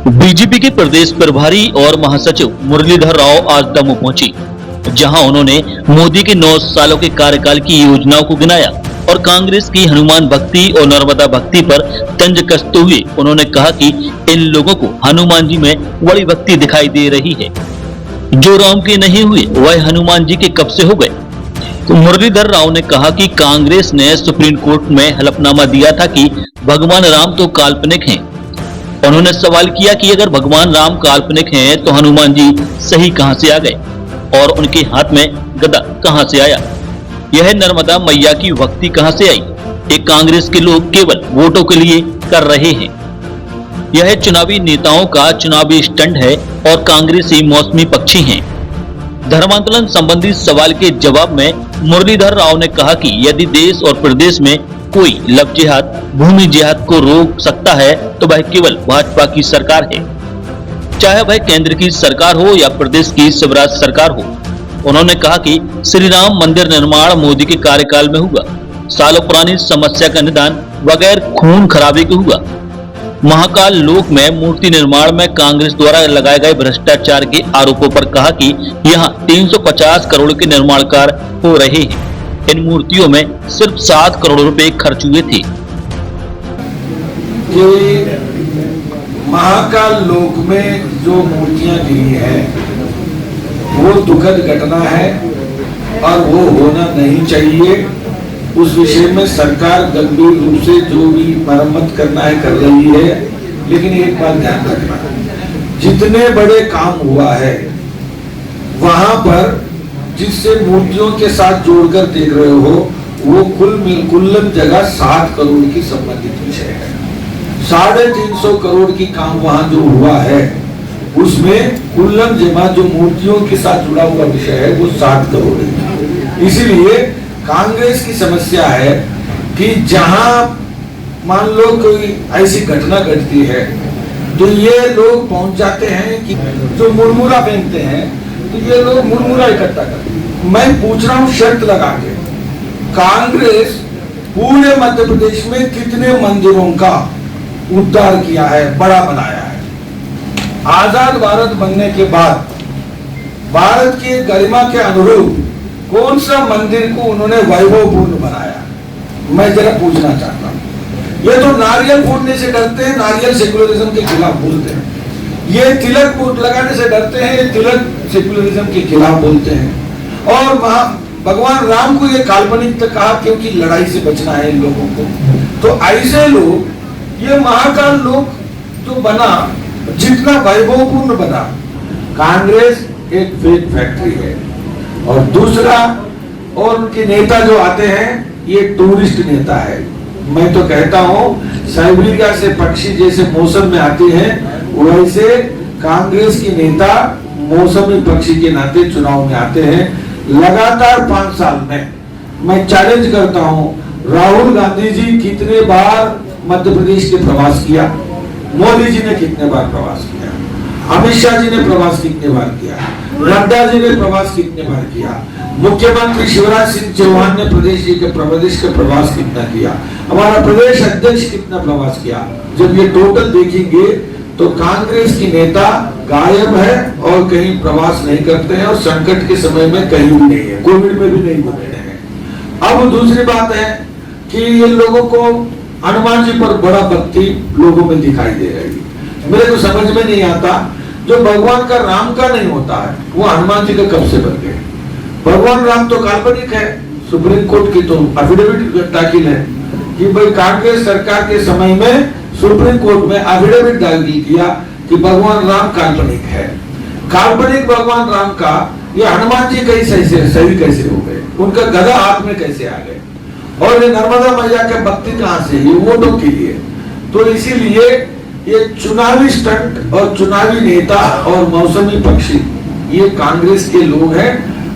BJP के प्रदेश प्रभारी और महासचिव मुरलीधर राव आज दमोह पहुंची, जहां उन्होंने मोदी के 9 सालों के कार्यकाल की योजनाओं को गिनाया और कांग्रेस की हनुमान भक्ति और नर्मदा भक्ति पर तंज कसते हुए उन्होंने कहा कि इन लोगों को हनुमान जी में बड़ी भक्ति दिखाई दे रही है। जो राम के नहीं हुए वह हनुमान जी के कब से हो गए। तो मुरलीधर राव ने कहा कि कांग्रेस ने सुप्रीम कोर्ट में हलफनामा दिया था कि भगवान राम तो काल्पनिक हैं। उन्होंने सवाल किया कि अगर भगवान राम काल्पनिक हैं तो हनुमान जी सही कहां से आ गए और उनके हाथ में गदा कहां से आया। यह नर्मदा मैया की भक्ति कहां से आई। ये कांग्रेस के लोग केवल वोटों के लिए कर रहे हैं। यह चुनावी नेताओं का चुनावी स्टंट है और कांग्रेसी मौसमी पक्षी हैं। धर्मांतरण संबंधी सवाल के जवाब में मुरलीधर राव ने कहा कि यदि देश और प्रदेश में कोई लव जिहाद, भूमि जिहाद को रोक सकता है तो वह केवल भाजपा की सरकार है, चाहे वह केंद्र की सरकार हो या प्रदेश की शिवराज सरकार हो। उन्होंने कहा कि श्री राम मंदिर निर्माण मोदी के कार्यकाल में हुआ। सालों पुरानी समस्या का निदान बगैर खून खराबे के हुआ। महाकाल लोक में मूर्ति निर्माण में कांग्रेस द्वारा लगाए गए भ्रष्टाचार के आरोपों पर कहा कि यहां 350 करोड़ के निर्माण कार्य हो रहे हैं। इन मूर्तियों में सिर्फ 7 करोड़ रुपए खर्च हुए थे। ये महाकाल लोक में जो मूर्तियां गिरी है वो दुखद घटना है और वो होना नहीं चाहिए। उस विषय में सरकार गंभीर रूप से जो भी मरम्मत करना है कर रही है, लेकिन एक बात ध्यान रखना, जितने बड़े काम हुआ है वहां पर जिससे मूर्तियों के साथ जोड़कर देख रहे हो वो कुल्लन जगह 7 करोड़ की संबंधित विषय है। 350 करोड़ की काम वहां जो हुआ है उसमें कुल्लन जमा जो मूर्तियों के साथ जुड़ा हुआ विषय है वो 7 करोड़ है। इसीलिए कांग्रेस की समस्या है कि जहां मान लो कोई ऐसी घटना घटती है तो ये लोग पहुंच जाते हैं कि जो मुरमुरा फेंकते हैं तो ये लोग मुरमुरा इकट्ठा करते हैं। मैं पूछ रहा हूं शर्त लगा के, कांग्रेस पूरे मध्य प्रदेश में कितने मंदिरों का उद्धार किया है, बड़ा बनाया है। आजाद भारत बनने के बाद भारत की गरिमा के अनुरूप कौन सा मंदिर को उन्होंने वैभवपूर्ण बनाया, मैं जरा पूछना चाहता हूं। ये तो नारियल फोड़ने से डरते हैं, नारियल सेकुलरिज्म के खिलाफ बोलते हैं। ये तिलक लगाने से डरते हैं, ये तिलक सेकुलरिज्म के खिलाफ बोलते हैं। और भगवान राम को ये काल्पनिक तक कहा क्योंकि लड़ाई से बचना है इन लोगों को। तो ऐसे लोग ये महाकाल लोक जो बना, जितना वैभवपूर्ण बना, कांग्रेस एक फेक फैक्ट्री है। और दूसरा, और उनके नेता जो आते हैं ये टूरिस्ट नेता है। मैं तो कहता हूं साइबेरिया से पक्षी जैसे मौसम में आते हैं वैसे कांग्रेस के नेता मौसमी पक्षी के नाते चुनाव में आते हैं। लगातार 5 साल में मैं चैलेंज करता हूं, राहुल गांधी जी कितने बार मध्य प्रदेश के प्रवास किया, मोदी जी ने कितने बार प्रवास किया, अमित शाह जी ने प्रवास कितने बार किया, नड्डा जी ने प्रवास कितने बार किया, मुख्यमंत्री शिवराज सिंह चौहान ने प्रदेश के प्रवास कितना किया, हमारा प्रदेश अध्यक्ष कितना प्रवास किया। जब ये टोटल देखेंगे तो कांग्रेस की नेता गायब है और कहीं प्रवास नहीं करते हैं और संकट के समय में कहीं भी नहीं है, कोविड में भी नहीं होते हैं। अब दूसरी बात है कि ये लोगों को हनुमान जी पर बड़ा भक्ति लोगों में दिखाई दे रही है। मेरे को समझ में नहीं आता, जो भगवान का राम का नहीं होता है वो हनुमान जी का कब से बन गए। भगवान राम तो काल्पनिक है। सुप्रीम कोर्ट की तो एफिडेविट दाखिल है कि भाई कांग्रेस सरकार के समय में सुप्रीम कोर्ट में एफिडेविट दाखिल किया कि भगवान राम काल्पनिक है। काल्पनिक भगवान राम का ये हनुमान जी कैसे सही कैसे हो गए, उनका गदा हाथ में कैसे आ गए, और ये नर्मदा मैया के भक्ति कहां से, ये वोटों के लिए। तो इसीलिए ये चुनावी स्टंट और चुनावी नेता और मौसमी पक्षी ये कांग्रेस के लोग हैं